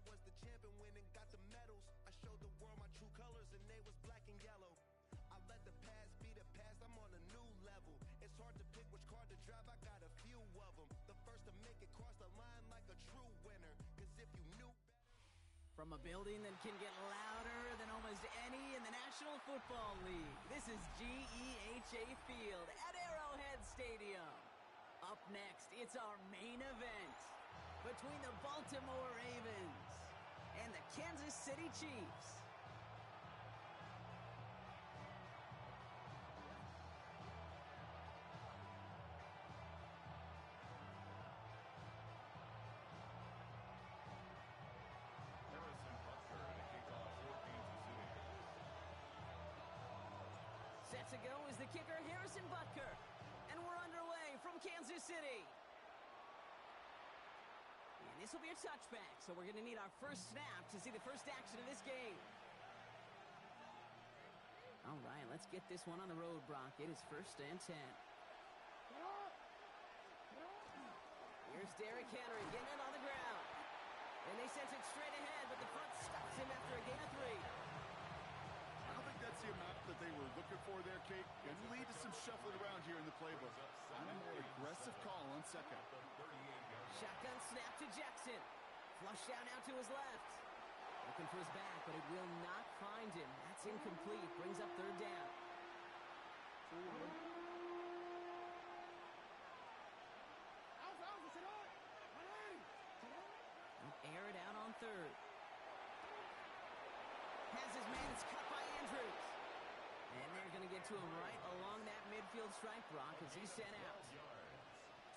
was the champion when and got the medals. I showed the world my true colors and they was black and yellow. I let the past be the past, I'm on a new level. It's hard to pick which car to drive, I got a few of them. The first to make it cross the line like a true winner. Cause if you knew... From a building that can get louder than almost any in the National Football League, this is GEHA Field at Arrowhead Stadium. Up next, it's our main event between the Baltimore Ravens and the Kansas City Chiefs. Set to go is the kicker, Harrison Butker. And we're underway from Kansas City. And this will be a touchback, so we're going to need our first snap to see the first action of this game. All right, let's get this one on the road, Brock. It is 1st and 10. Here's Derrick Henry getting it on the ground. And they sent it straight ahead, but the front stops him after a gain of 3. I don't think that's the amount that they were looking for there, Kate. Can lead to some shuffling around here in the playbook. I'm a more aggressive call on second. Shotgun snap to Jackson. Flush down out to his left. Looking for his back, but it will not find him. That's incomplete. Brings up 3rd down. Air it out on 3rd. Has his man. It's cut by Andrews. And they're going to get to him right along that midfield stripe, Brock, as he's sent out.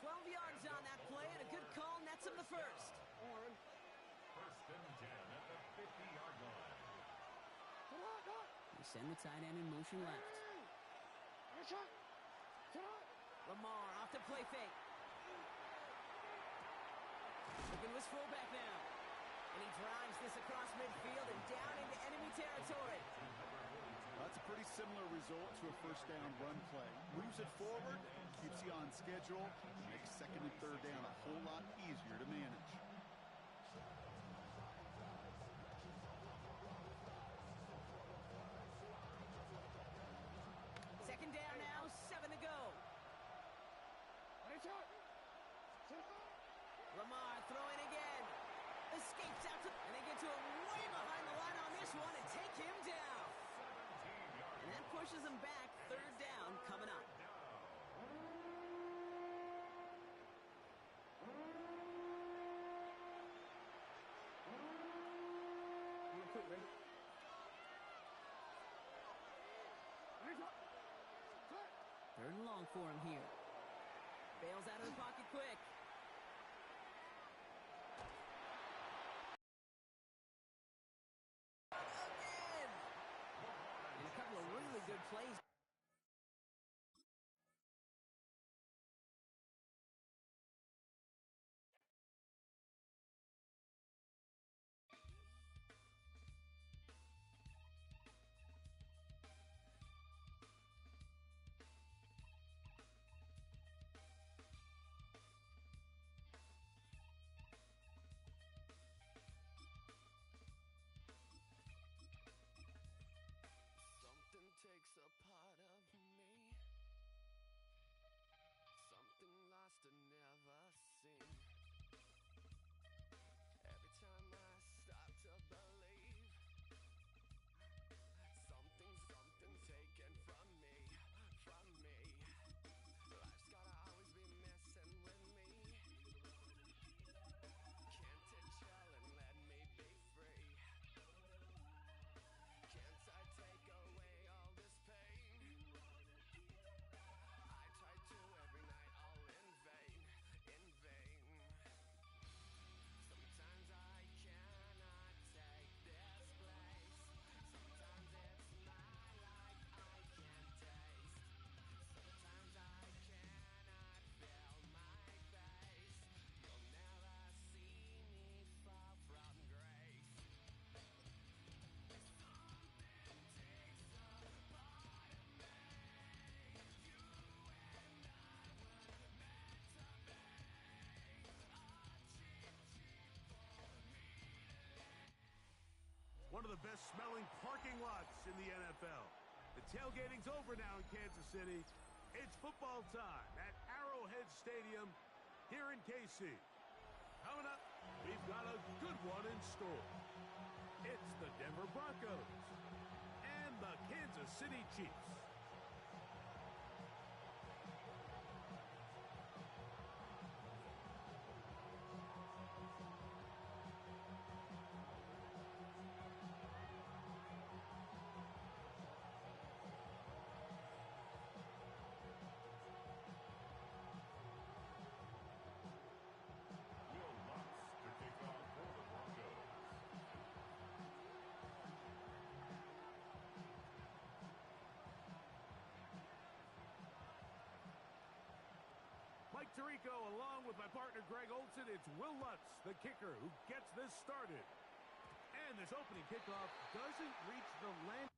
12 yards on that play, and a good call nets him the first. 1st and 10 at the 50-yard line. They send the tight end in motion left. Lamar off the play fake. Looking to his fullback now. And he drives this across midfield and down into enemy territory. That's a pretty similar result to a 1st down run play. Moves it forward, keeps you on schedule, makes 2nd and 3rd down a whole lot easier to manage. Second down now, 7 to go. Lamar throwing again. Escapes out to, and they get to him way behind the line on this one and take him down. And that pushes him back. 3rd down coming up. Third and long for him here. Bails out of the pocket quick. Again! And a couple of really good plays. Something takes a pop. one of the best-smelling parking lots in the NFL. The tailgating's over now in Kansas City. It's football time at Arrowhead Stadium here in KC. Coming up, we've got a good one in store. It's the Denver Broncos and the Kansas City Chiefs. Will Lutz to kick off for the Broncos. Mike Tirico, along with my partner Greg Olson, it's Will Lutz, the kicker, who gets this started. And this opening kickoff doesn't reach the land.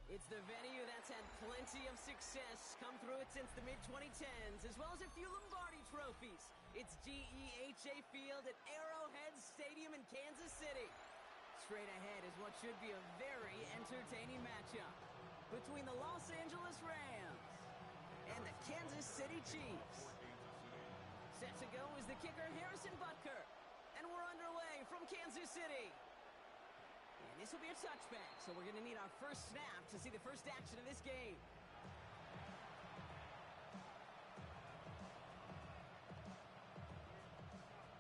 It's the venue that's had plenty of success come through it since the mid-2010s, as well as a few Lombardi trophies. It's GEHA Field at Arrowhead Stadium in Kansas City. Straight ahead is what should be a very entertaining matchup between the Los Angeles Rams and the Kansas City Chiefs. Set to go is the kicker Harrison Butker, and we're underway from Kansas City. And this will be a touchback, so we're going to need our first snap to see the first action of this game.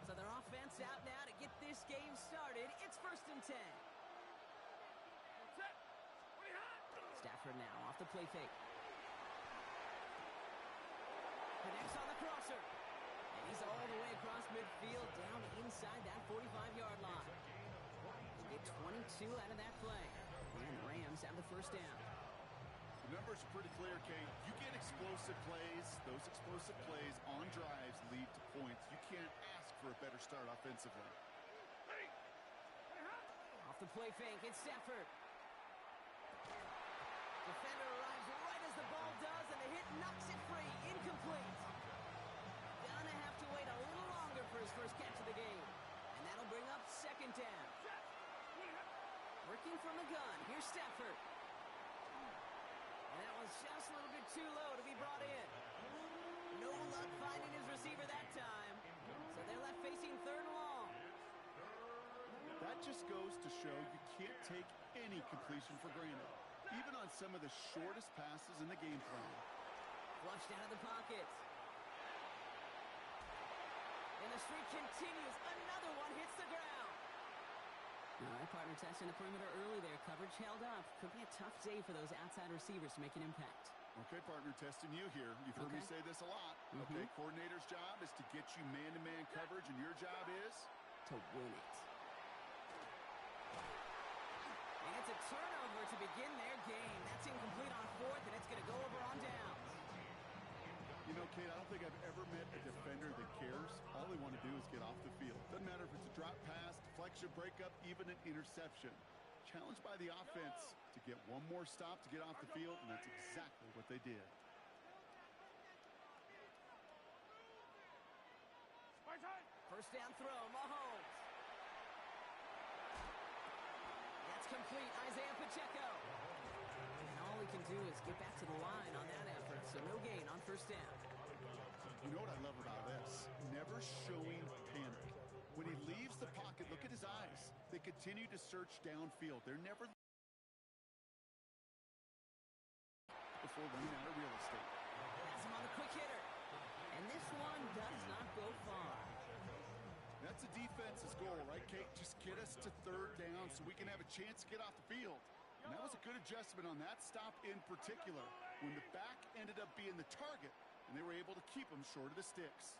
So their offense out now to get this game started. It's 1st and 10. Stafford now off the play fake. Connects on the crosser. And he's all the way across midfield, down inside that 45-yard line. They get 22 out of that play. And the Rams have the first down. The numbers are pretty clear, Kate. You get explosive plays. Those explosive plays on drives lead to points. You can't ask for a better start offensively. Off the play fake, it's Stafford. Defender arrives right as the ball does, and the hit knocks it free. Incomplete. Gonna have to wait a little longer for his first catch of the game. And that'll bring up 2nd down. Working from the gun, here's Stafford. And that was just a little bit too low to be brought in. No luck finding his receiver that time. So they're left facing 3rd and long. That just goes to show you can't take any completion for granted, even on some of the shortest passes in the game plan. Flushed out of the pocket. And the streak continues. Another one hits the ground. All right, partner testing the perimeter early there. Coverage held up. Could be a tough day for those outside receivers to make an impact. Okay, partner, testing you here. You've heard me say this a lot. Okay, coordinator's job is to get you man-to-man coverage, and your job is? To win it. And it's a turnover to begin their game. That's incomplete on fourth, and it's going to go over on downs. You know, Kate, I don't think I've ever met a defender that cares. All they want to do is get off the field. Doesn't matter if it's a drop pass, deflection, breakup, even an interception. Challenged by the offense to get one more stop to get off the field, and that's exactly what they did. First down throw, Mahomes. That's complete, Isaiah Pacheco. And all he can do is get back to the line on that effort, so no gain on first down. You know what I love about this? Never showing panic. When he leaves the pocket, look at his eyes. They continue to search downfield. They're never before running out of real estate. Pass him on the quick hitter. And this one does not go far. That's a defense's goal, right, Kate? Just get us to third down so we can have a chance to get off the field. And that was a good adjustment on that stop in particular, when the back ended up being the target, and they were able to keep him short of the sticks.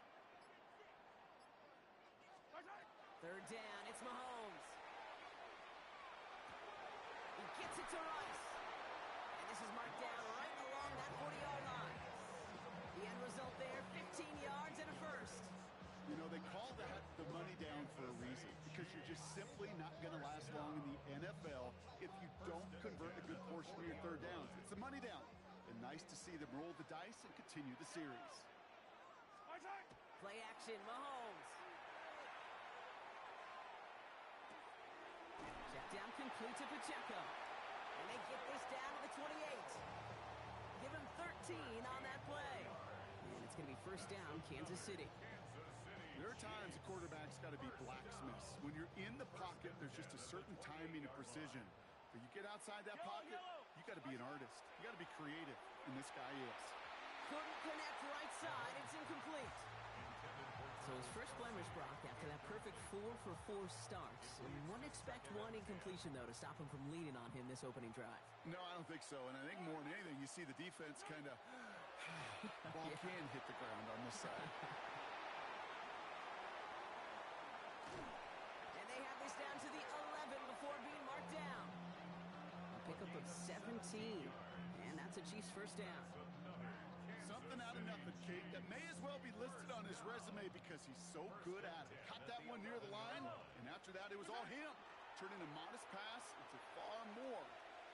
Third down, it's Mahomes. He gets it to Rice. And this is marked down right along that 40-yard line. The end result there, 15 yards and a first. You know, they call that the money down for a reason, because you're just simply not going to last long in the NFL if you don't convert a good portion of your third downs. It's the money down. And nice to see them roll the dice and continue the series. Play action, Mahomes. Check down complete to Pacheco. And they get this down to the 28. Give him 13 on that play. And it's going to be first down, Kansas City. There are times a quarterback's got to be blacksmiths. When you're in the pocket, there's just a certain timing and precision. But you get outside that pocket, you got to be an artist. You got to be creative, and this guy is. Couldn't connect right side. It's incomplete. So his first blemish, Brock, after that perfect 4-for-4 start. And wouldn't expect one incompletion, though, to stop him from leaning on him this opening drive. No, I don't think so. And I think more than anything, you see the defense kind of ball can hit the ground on this side. And they have this down to the 11 before being marked down. A pickup of 17. And that's a Chiefs first down. Something out of nothing, Kate, that may as well be listed on his resume because he's so good at it. Caught that one near the line, and after that, it was all him. Turning a modest pass into far more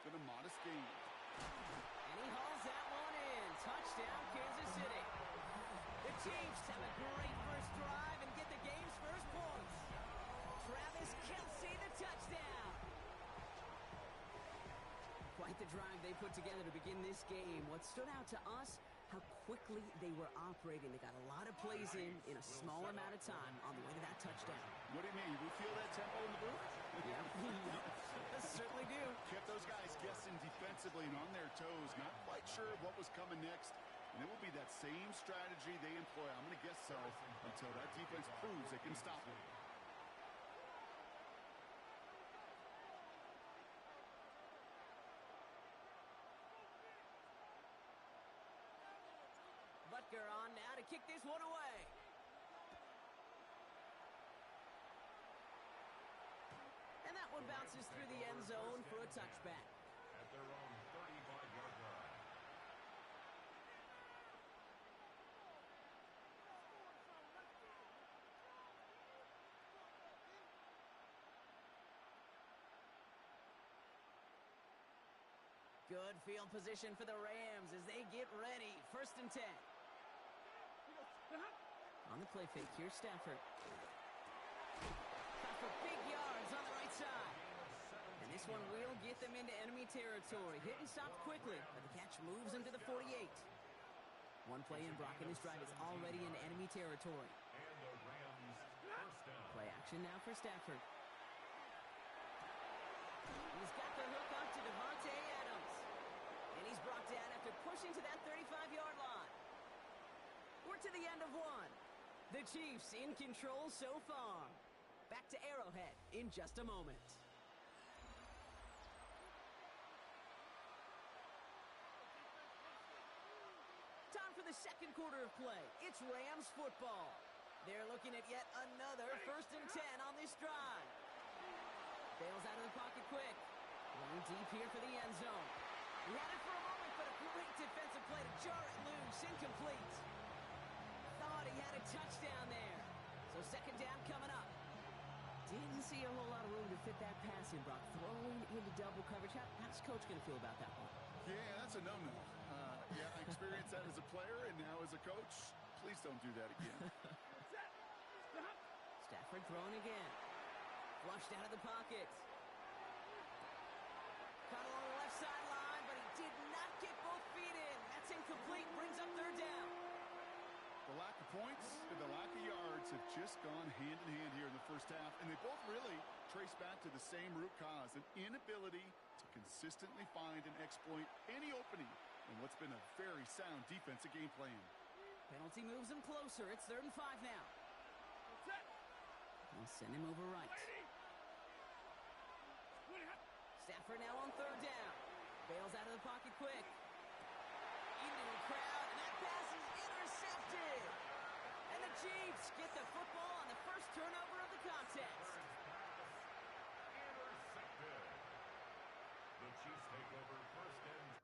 than a modest gain. And he hauls that one in. Touchdown, Kansas City. The Chiefs have a great first drive and get the game's first points. Travis Kelce, the touchdown. Quite the drive they put together to begin this game. What stood out to us, how quickly they were operating. They got a lot of plays in a small amount of time on the way to that touchdown. What do you mean? We feel that tempo in the booth? Yeah, certainly do. Kept those guys guessing defensively and on their toes, not quite sure what was coming next. And it will be that same strategy they employ, I'm going to guess so, until that defense proves they can stop it. Butker on now to kick this one away. And that one bounces through the end zone for a touchback. At their own 35-yard line. Good field position for the Rams as they get ready. First and 10. On the play fake, here's Stafford. Got for big yards on the right side. And this one will get them into enemy territory. Hit and stop quickly, but the catch moves them to the 48. One play in, Brock, and this drive is already in enemy territory. And the Rams first down. Play action now for Stafford. He's got the hook up to Devontae Adams. And he's brought down after pushing to that 35-yard line. We're to the end of one. The Chiefs in control so far. Back to Arrowhead in just a moment. the second quarter of play. It's Rams football. They're looking at yet another 1st and 10 on this drive. Bails out of the pocket quick. Running deep here for the end zone. He had it for a moment, but a great defensive play to jar it loose. Incomplete. Thought he had a touchdown there. So 2nd down coming up. Didn't see a whole lot of room to fit that pass in, Brock. Throwing into double coverage. How's Coach going to feel about that one? Yeah, that's a no-no. Yeah, I experienced that as a player, and now as a coach, please don't do that again. Stafford throwing again. Flushed out of the pocket. Caught along the left sideline, but he did not get both feet in. That's incomplete. Brings up 3rd down. The lack of points and the lack of yards have just gone hand in hand here in the first half, and they both really trace back to the same root cause, an inability to consistently find and exploit any opening in what's been a very sound defensive game plan. Penalty moves him closer. It's 3rd and 5 now. He'll send him over right. Stafford now on 3rd down. Bails out of the pocket quick. Into a crowd, and that pass is intercepted. And the Chiefs get the football on the first turnover of the contest. Intercepted. The Chiefs take over 1st and